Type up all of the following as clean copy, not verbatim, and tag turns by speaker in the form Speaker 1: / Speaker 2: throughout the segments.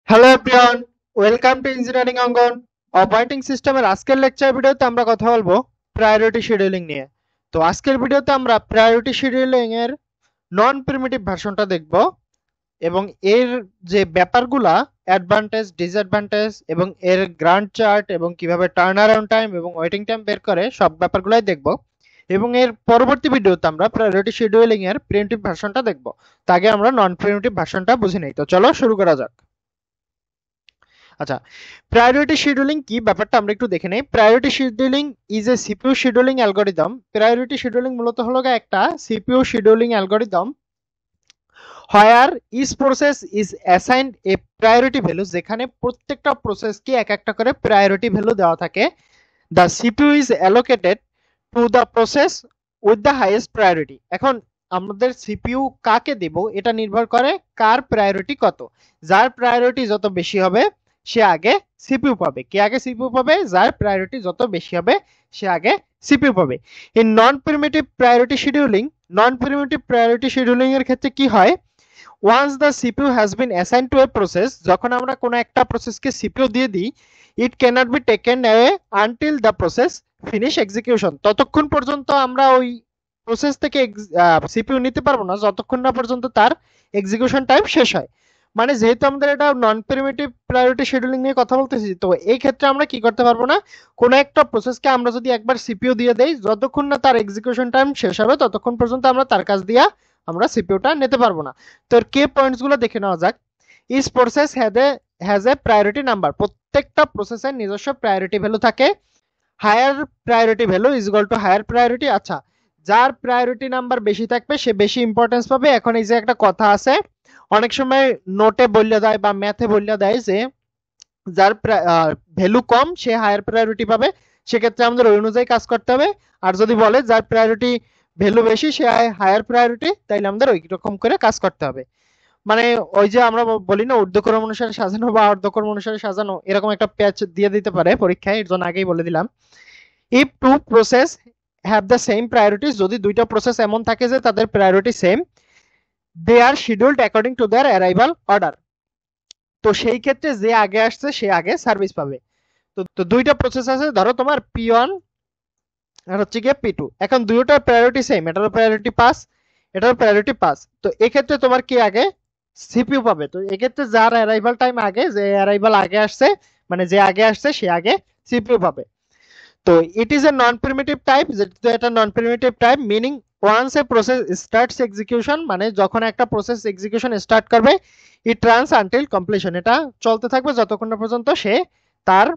Speaker 1: Hello everyone, welcome to engineering Angan. Operating সিস্টেমের আজকের lecture ভিডিওতে আমরা কথা বলবো প্রায়োরিটি শিডিউলিং নিয়ে। তো আজকের ভিডিওতে আমরা প্রায়োরিটি শিডিউলিং এর নন প্রিমিটিভ ভার্সনটা দেখব এবং এর যে ব্যাপারগুলা অ্যাডভান্টেজ, ডিসঅ্যাডভান্টেজ এবং এর গ্রান্ট চার্ট এবং কিভাবে টার্ন অ্যারাউন্ড টাইম এবং ওয়েটিং টাইম বের করে সব ব্যাপারগুলাই দেখব। এবং এর পরবর্তী ভিডিওতে আমরা প্রায়োরিটি শিডিউলিং এর প্রিমিটিভ ভার্সনটা দেখব। তার আগে আমরা নন প্রিমিটিভ ভার্সনটা বুঝে নেই। তো চলো শুরু করা যাক। আচ্ছা, প্রায়োরিটি শিডিউলিং কি ব্যাপারটা আমরা একটু দেখে নেই। Priority scheduling is a CPU scheduling algorithm. Priority scheduling মূলত হলো একটা CPU scheduling algorithm where each process is assigned a priority value, যেখানে প্রত্যেকটা প্রসেসকে এক একটা করে প্রায়োরিটি ভ্যালু দেওয়া থাকে। The CPU is allocated to the process with the highest priority. এখন আমাদের সিপিইউ কাকে দেব এটা নির্ভর করে কার প্রায়োরিটি কত। যার প্রায়োরিটি যত বেশি হবে সে আগে সিপিইউ পাবে। কে আগে সিপিইউ পাবে? যার প্রায়োরিটি যত বেশি হবে সে আগে সিপিইউ পাবে। In non preemptive priority scheduling, non preemptive priority scheduling এর ক্ষেত্রে কি হয়? Once the CPU has been assign to a process, যখন আমরা কোনো একটা প্রসেসকে সিপিইউ দিয়ে দিই, it cannot be taken away until the process finish execution. ততক্ষণ পর্যন্ত আমরা ওই প্রসেস থেকে সিপিইউ নিতে পারবো না যতক্ষণ না পর্যন্ত তার এক্সিকিউশন টাইম শেষ হয়। মানে যেহেতু আমাদের এটা নন প্রিমিটিভ প্রায়োরিটি শিডিউলিং নিয়ে কথা বলতেছি, তো এই ক্ষেত্রে আমরা কি করতে পারবো না, কোনো একটা প্রসেসকে আমরা যদি একবার সিপিইউ দিয়ে দেই, যতক্ষণ না তার এক্সিকিউশন টাইম শেষ হবে ততক্ষণ পর্যন্ত আমরা তার কাছ দিয়ে আমরা সিপিইউটা নিতে পারবো না। তো এর কে পয়েন্টস গুলো দেখে নেওয়া যাক। Each process has a priority number, প্রত্যেকটা প্রসেসের নিজস্ব প্রায়োরিটি ভ্যালু থাকে। Higher priority value is equal to higher priority. আচ্ছা, যার প্রায়োরিটি নাম্বার বেশি থাকবে সে বেশি ইম্পর্টেন্স পাবে। এখন এই যে একটা কথা আছে, অনেক সময় নোটে বললে দেয় বা ম্যাথে বললে দেয় যে যার ভ্যালু কম সে হায়ার প্রায়োরিটি পাবে, সেক্ষেত্রে আমাদের ওই অনুযায়ী কাজ করতে হবে। আর যদি বলে যার প্রায়োরিটি ভ্যালু বেশি সে হায়ার প্রায়োরিটি, তাইলে আমাদের ওই রকম করে কাজ করতে হবে। মানে ওই যে আমরা বলি না ঊর্ধ্বক্রম অনুসারে সাজানো বা অর্ধক্রম অনুসারে সাজানো, এরকম একটা প্যাচ দিয়ে দিতে পারে পরীক্ষায়, এর জন্য আগেই বলে দিলাম। If two process have the same priorities, যদি দুইটা প্রসেস এমন থাকে যে তাদের priority same, they are scheduled according to their arrival order. তো সেই ক্ষেত্রে যে আগে আসছে সে আগে সার্ভিস পাবে। তো দুইটা প্রসেস আছে, ধরো তোমার P1 আর হচ্ছে গিয়ে P2। এখন দুইটার প্রায়োরিটি সেম, এটারও প্রায়োরিটি 5, এটারও প্রায়োরিটি 5। তো এক্ষেত্রে তোমার কি আগে সিপিইউ পাবে। তো এক্ষেত্রে যার অ্যারাইভাল টাইম আগে, যে অ্যারাইভাল আগে আসছে, মানে যে আগে আসছে সে আগে সিপিইউ পাবে। তো it is a non preemptive type, যেটা এটা non preemptive type, meaning once a process starts execution, মানে যখন একটা প্রসেস এক্সিকিউশন স্টার্ট করবে, ইট রানস আনটিল কমপ্লিশন, এটা চলতে থাকবে যতক্ষণ না পর্যন্ত সে তার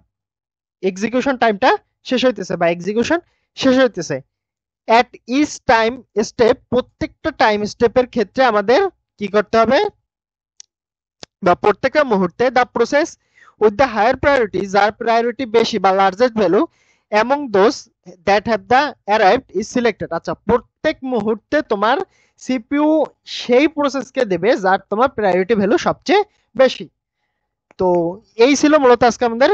Speaker 1: এক্সিকিউশন টাইমটা শেষ হইতেছে বা এক্সিকিউশন শেষ হইতেছে। অ্যাট ইচ টাইম স্টেপ, প্রত্যেকটা টাইম স্টেপের ক্ষেত্রে আমাদের কি করতে হবে, বা প্রত্যেকটা মুহূর্তে the process with the higher priority, যার প্রায়োরিটি বেশি বা largest value among those that have the arrived is selected. আচ্ছা, প্রত্যেক মুহূর্তে তোমার সিপিইউ সেই প্রসেসকে দেবে যার তোমার প্রায়োরিটি ভ্যালু সবচেয়ে বেশি। তো এই ছিল মূলত আজকে আমাদের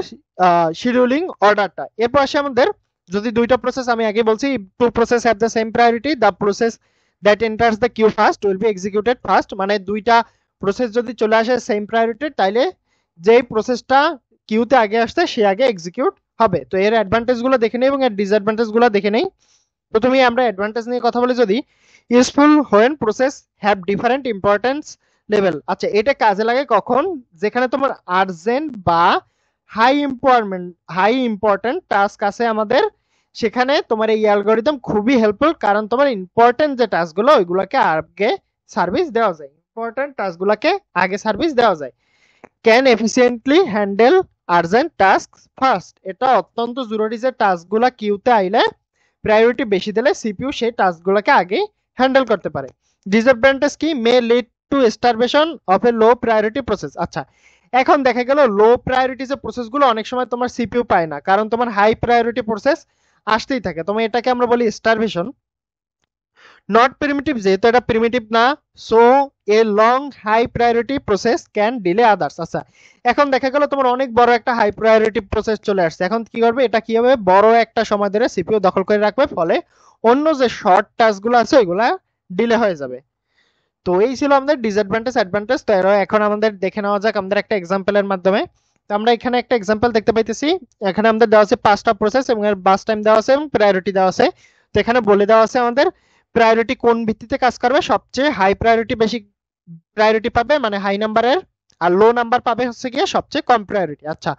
Speaker 1: শিডিউলিং অর্ডারটা। এরপর আসে আমাদের, যদি দুইটা প্রসেস, আমি আগে বলছি two process have the same priority, the process that enters the queue first will be executed first. মানে দুইটা প্রসেস যদি চলে আসে সেম প্রায়োরিটি, তাইলে যেই প্রসেসটা কিউতে আগে আসছে সে আগে এক্সিকিউট হবে। তো এর অ্যাডভান্টেজ গুলো দেখে নেই এবং এর ডিসঅ্যাডভান্টেজ গুলো দেখে নেই। প্রথমে আমরা অ্যাডভান্টেজ নিয়ে কথা বলি। যদি useful when process have different importance level. আচ্ছা, এটা কাজে লাগে কখন? যেখানে তোমার আর্জেন্ট বা হাই ইম্পর্টেন্ট টাস্ক আছে আমাদের, সেখানে তোমার এই অ্যালগরিদম খুবই হেল্পফুল, কারণ তোমার ইম্পর্টেন্ট যে টাস্কগুলো ওইগুলোকে আগে সার্ভিস দেওয়া যায়, ইম্পর্টেন্ট টাস্কগুলোকে আগে সার্ভিস দেওয়া যায়। Can efficiently handle urgent task first, এটা অত্যন্ত জরুরি যে টাস্কগুলো কিউতে আইলে প্রায়োরিটি বেশি দিলে সিপিইউ সেই টাস্কগুলোকে আগে হ্যান্ডেল করতে পারে। ডিসঅ্যাডভান্টেজ কি? May lead to starvation of A low priority process. আচ্ছা, এখন দেখা গেল লো প্রায়োরিটি যে প্রসেসগুলো অনেক সময় তোমার সিপিইউ পায় না, কারণ তোমার হাই প্রায়োরিটি প্রসেস আসতেই থাকে। তোমার এটাকে আমরা বলি স্টারভেশন। নট প্রিমিটিভ, যেহেতু এটা প্রিমিটিভ না, so a long high priority process can delay others. আচ্ছা, এখন দেখা গেল তোমার অনেক বড় একটা হাই প্রায়োরিটি প্রসেস চলে আসছে, এখন কি করবে, এটা কি হবে, বড় একটা সময় ধরে সিপিইউ দখল করে রাখবে, ফলে অন্য যে শর্ট টাস্কগুলো আছে ওইগুলা ডিলে হয়ে যাবে। তো এই ছিল আমাদের ডিসঅ্যাডভান্টেজ অ্যাডভান্টেজ। তো এখন আমাদের দেখে নেওয়া যাক আমাদের একটা এক্সাম্পলের মাধ্যমে। তো আমরা এখানে একটা এক্সাম্পল দেখতে পাইতেছি, এখানে আমাদের দেওয়া আছে 5টা প্রসেস এবং এর বাস টাইম দেওয়া আছে এবং প্রায়োরিটি দেওয়া আছে। তো এখানে বলে দেওয়া আছে আমাদের প্রায়োরিটি কোন ভিত্তিতে কাজ করবে, সবচেয়ে হাই প্রায়োরিটি বেশি প্রায়োরিটি পাবে মানে হাই নাম্বারের, আর লো নাম্বার পাবে হচ্ছে গিয়ে সবচেয়ে কম প্রায়োরিটি। আচ্ছা,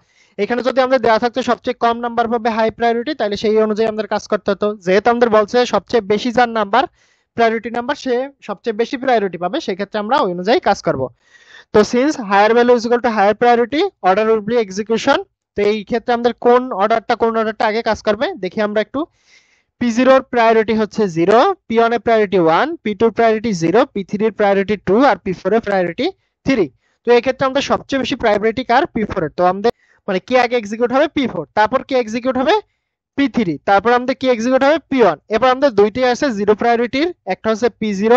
Speaker 1: এখানে যদি আমাদের দেওয়া থাকতো সবচেয়ে কম নাম্বার পাবে হাই প্রায়োরিটি, তাহলে সেই অনুযায়ী আমাদের কাজ করতে হতো। যেহেতু আমাদের বলছে সবচেয়ে বেশি যার নাম্বার প্রায়োরিটি নাম্বার সে সবচেয়ে বেশি প্রায়োরিটি পাবে, সেই ক্ষেত্রে আমরা ওই অনুযায়ী কাজ করব। তো since higher value is equal to higher priority, order will be execution. তো এই ক্ষেত্রে আমাদের কোন অর্ডারটা আগে কাজ করবে দেখি আমরা একটু। P0 এর প্রায়োরিটি হচ্ছে 0, P1 এর প্রায়োরিটি 1, P2 এর প্রায়োরিটি 0, P3 এর প্রায়োরিটি 2 আর P4 এর প্রায়োরিটি 3। তো এই ক্ষেত্রে আমাদের সবচেয়ে বেশি প্রায়োরিটি কার? P4 এর। তো আমাদের মানে কি আগে এক্সিকিউট হবে? P4, তারপর কি এক্সিকিউট হবে? P3, তারপর আমাদের কি এক্সিকিউট হবে? P1। এবার আমাদের দুইটাই আছে 0 প্রায়োরিটির, একটা হচ্ছে P0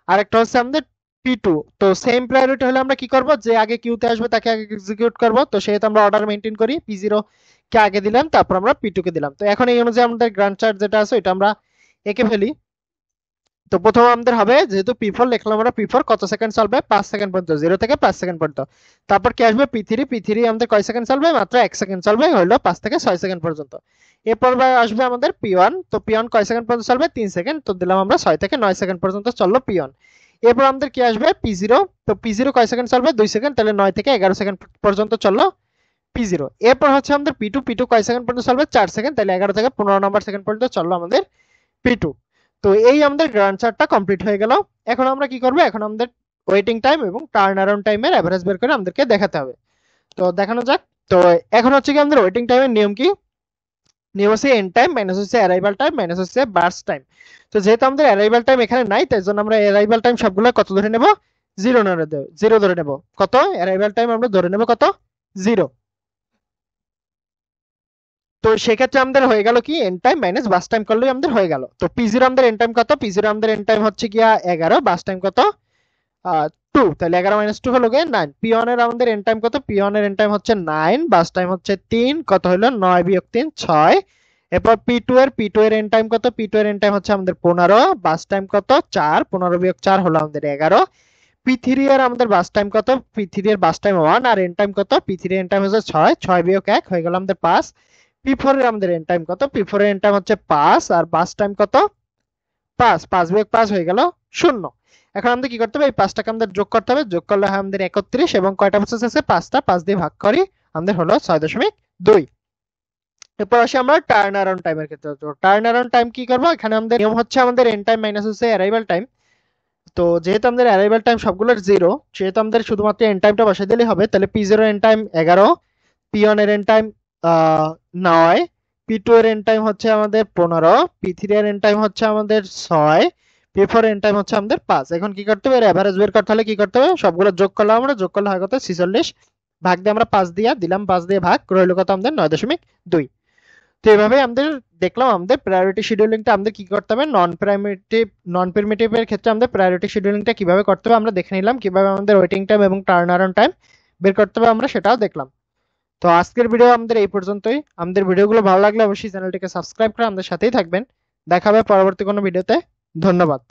Speaker 1: আর একটা হচ্ছে আমাদের P2। তো সেম প্রায়োরিটি হলে আমরা কি করব, যে আগে কিউতে আসবে তাকে আগে এক্সিকিউট করব। তো সেহেতু আমরা অর্ডার মেইনটেইন করি, P0 কে আগে দিলাম তারপর আমরা P2 কে দিলাম। তো এখন এই অনুযায়ী আমাদের গ্রান্ট চার্ট যেটা আছে এটা আমরা এঁকে ফেলি। তো প্রথমে আমাদের হবে, যেহেতু P4 লিখলাম আমরা, P4 কত সেকেন্ড চলবে? 5 সেকেন্ড পর্যন্ত, 0 থেকে 5 সেকেন্ড পর্যন্ত। তারপর কি আসবে? P3 আমাদের কয় সেকেন্ড চলবে? মাত্র 1 সেকেন্ড চলবে, হলো 5 থেকে 6 সেকেন্ড পর্যন্ত। এরপর আসবে আমাদের P1। তো P1 কয় সেকেন্ড পর্যন্ত চলবে? 3 সেকেন্ড। তো দিলাম আমরা 6 থেকে 9 সেকেন্ড পর্যন্ত চললো P1। এরপর আমাদের কি আসবে? P0। তো P0 কয় সেকেন্ড চলবে? 2 সেকেন্ড, তাহলে 9 থেকে 11 সেকেন্ড পর্যন্ত চললো P0। এরপর হচ্ছে আমাদের P2 কয় সেকেন্ড পর্যন্ত চলবে? 4 সেকেন্ড, তাহলে 11 থেকে 15 নম্বর সেকেন্ড পর্যন্ত চললো আমাদের P2। তো এই আমাদের গ্রান্ট চার্টটা কমপ্লিট হয়ে গেল। এখন আমরা কি করব, এখন আমাদের ওয়েটিং টাইম এবং টার্ন অ্যারাউন্ড টাইমের এভারেজ বের করে আমাদেরকে দেখাতে হবে। তো দেখানো যাক। তো এখন হচ্ছে কি আমাদের ওয়েটিং টাইমের নিয়ম কি? নিয়ম হচ্ছে এন্ড টাইম মাইনাস হচ্ছে অ্যারাইভাল টাইম মাইনাস হচ্ছে বার্স্ট টাইম। তো যেহেতু আমাদের অ্যারাইভাল টাইম এখানে নাই, তাই জন্য আমরা অ্যারাইভাল টাইম সবগুলো কত ধরে নেব? 0 ধরে নেব। কত? অ্যারাইভাল টাইম আমরা ধরে নেব কত? 0। তো সেক্ষেত্রে আমাদের হয়ে গেল কি, end time minus burst time করলেই আমাদের হয়ে গেল। তো P0 আমাদের এন্ড টাইম কত? P0 আমাদের এন্ড টাইম হচ্ছে গিয়া 11, বাস টাইম কত? 2, তাহলে 11 মাইনাস 2 হলো গিয়ে 9। P1 এর আমাদের এন্ড টাইম কত? P1 এর এন্ড টাইম হচ্ছে 9, বাস টাইম হচ্ছে 3, কত হলো? 9 বিয়োগ 3 6। এরপর P2 এর এন্ড টাইম কত? P2 এর এন্ড টাইম হচ্ছে আমাদের 15, বাস টাইম কত? 4, 15 বিয়োগ 4 হলো আমাদের 11। P3 এর আমাদের বাস টাইম কত? P3 এর বাস টাইম 1 আর এন্ড টাইম কত? P3 এর এন্ড টাইম হচ্ছে 6, 6 বিয়োগ 1 হয়ে গেল আমাদের 5। P4 এর আমাদের এন্ড টাইম কত? P4 এর এন্ড টাইম হচ্ছে 5 আর বাস টাইম কত? 5, 5 বিয়োগ 5 হয়ে গেল 0। এখন আমাদের কি করতে হবে? এই 5টাকে আমাদের যোগ করতে হবে, যোগ করলে হয় আমাদের 31 এবং কয়টা প্রসেস আছে? 5টা, 5 দিয়ে ভাগ করি আমাদের হলো 6.2। এরপর আসি আমরা টার্ন অ্যারাউন্ড টাইমের ক্ষেত্রে। তো টার্ন অ্যারাউন্ড টাইম কি করব, এখানে আমাদের নিয়ম হচ্ছে আমাদের এন্ড টাইম মাইনাস হচ্ছে অ্যারাইভাল টাইম। তো যেহেতু আমাদের অ্যারাইভাল টাইম সবগুলোর 0, সেহেতু আমাদের শুধুমাত্র এন্ড টাইমটা বসাই দিলেই হবে। তাহলে P0 এন্ড টাইম 11, P1 এর এন্ড টাইম 9, P2 এর এন্ড টাইম হচ্ছে আমাদের 15, P3 এর এন্ড টাইম হচ্ছে আমাদের 6, P4 এন্ড টাইম হচ্ছে আমাদের 5। এখন কি করতে হবে? এর এভারেজ বের করতে হলে কি করতে হবে? সবগুলো যোগ করলাম আমরা, যোগ করলে হয় কত? 46, ভাগ দিয়ে আমরা 5 দিয়ে দিলাম, 5 দিয়ে ভাগ রইল কত আমাদের? 9.2। তো এভাবে আমাদের দেখলাম আমাদের প্রায়োরিটি শিডিউলিংটা আমাদের কি করতে হবে, নন প্রিমিটিভ এর ক্ষেত্রে আমাদের প্রায়োরিটি শিডিউলিংটা কিভাবে করতে হবে আমরা দেখে নিলাম। কিভাবে আমাদের ওয়েটিং টাইম এবং টার্ন অ্যারাউন্ড টাইম বের করতে হবে আমরা সেটাও দেখলাম। তো আজকের ভিডিও আমাদের এই পর্যন্তই। আমাদের ভিডিওগুলো ভালো লাগলে অবশ্যই চ্যানেলটিকে সাবস্ক্রাইব করে আমাদের সাথেই থাকবেন। দেখা হবে পরবর্তী কোনো ভিডিওতে। ধন্যবাদ।